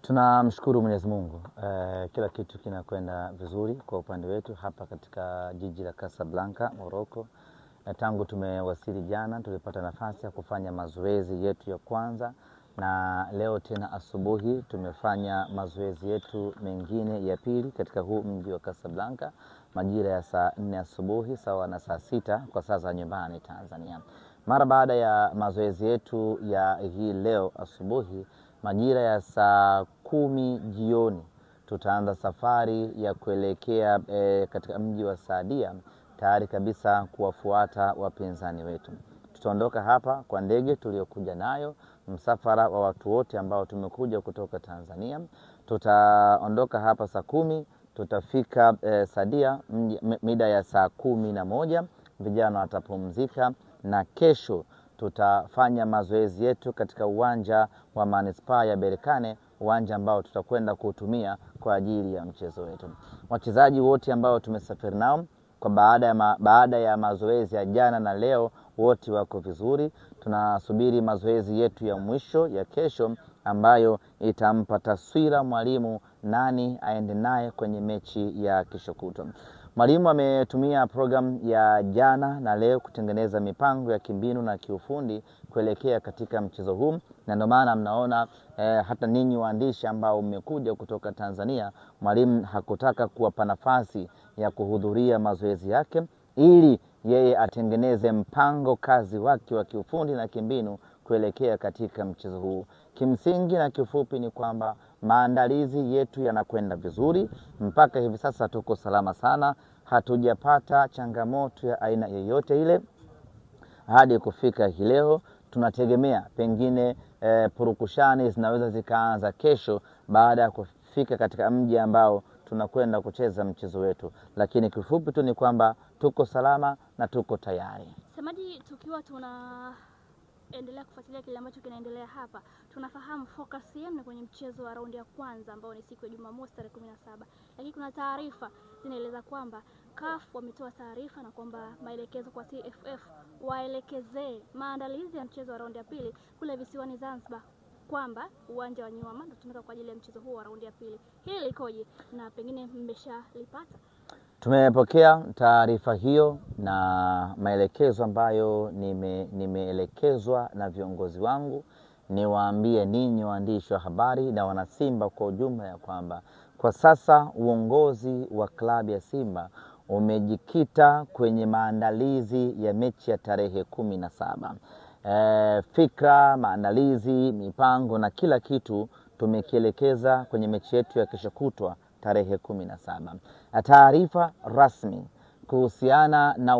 Tunamshukuru Mwenyezi Mungu. Kila kitu kinakwenda vizuri kwa upande wetu hapa katika jiji la Casablanca, Morocco. Tangu tumewasili jana, tulipata nafasi ya kufanya mazoezi yetu ya kwanza, na leo tena asubuhi tumefanya mazoezi yetu mengine ya pili katika huu mji wa Casablanca majira ya saa 4 asubuhi sawa na saa 6 kwa saa za nyumbani Tanzania. Mara baada ya mazoezi yetu ya hii leo asubuhi, majira ya saa 10 jioni tutaanza safari ya kuelekea katika mji wa Saadia, tayari kabisa kuwafuata wapinzani wetu. Tutaondoka hapa kwa ndege tuliyokuja nayo, msafara wa watu wote ambao tumekuja kutoka Tanzania. Tutaondoka hapa saa 10, tutafika Saadia mida ya saa 11, vijana watapumzika, na kesho tutafanya mazoezi yetu katika uwanja wa Manispaa ya Berkane, uwanja ambao tutakwenda kutumia kwa ajili ya mchezo wetu. Wachezaji wote ambao tumesafiri nao kwa baada ya mazoezi ya jana na leo, wote wako vizuri. Tunasubiri mazoezi yetu ya mwisho ya kesho ambayo itampa taswira mwalimu nani aende naye kwenye mechi ya kesho kutwa. Mwalimu ametumia program ya jana na leo kutengeneza mipango ya kimbinu na kiufundi kuelekea katika mchezo huu, na ndio maana mnaona hata ninyi waandishi ambao mmekuja kutoka Tanzania, mwalimu hakutaka kuwapa nafasi ya kuhudhuria mazoezi yake ili yeye atengeneze mpango kazi wake wa kiufundi na kimbinu kuelekea katika mchezo huu. Kimsingi na kifupi ni kwamba maandalizi yetu yanakwenda vizuri. Mpaka hivi sasa tuko salama sana. Hatujapata changamoto ya aina yoyote ile hadi kufika hii leo. Tunategemea pengine purukushani zinaweza zikaanza kesho baada ya kufika katika mji ambao tunakwenda kucheza mchezo wetu, lakini kifupi tu ni kwamba tuko salama na tuko tayari. Semaji, tukiwa tunaendelea kufuatilia kile ambacho kinaendelea hapa, tunafahamu focus yenu kwenye mchezo wa raundi ya kwanza ambao ni siku ya Jumamosi tarehe 17. Lakini kuna taarifa zinaeleza kwamba CAF wametoa taarifa na kwamba maelekezo kwa TFF waelekezee maandalizi ya mchezo wa raundi ya pili kule visiwani Zanzibar, kwamba uwanja wa Nyuama unatumika kwa ajili ya mchezo huo wa raundi ya pili. Hili likoje na pengine mmeshalipata? Tumepokea taarifa hiyo na maelekezo ambayo nimeelekezwa na viongozi wangu. Niwaambie ninyi waandishi wa habari na wanasimba kwa ujumla ya kwamba kwa sasa uongozi wa klabu ya Simba umejikita kwenye maandalizi ya mechi ya tarehe 17. Fikra, maandalizi, mipango na kila kitu tumekielekeza kwenye mechi yetu ya kesho kutwa tarehe 17. Taarifa rasmi kuhusiana na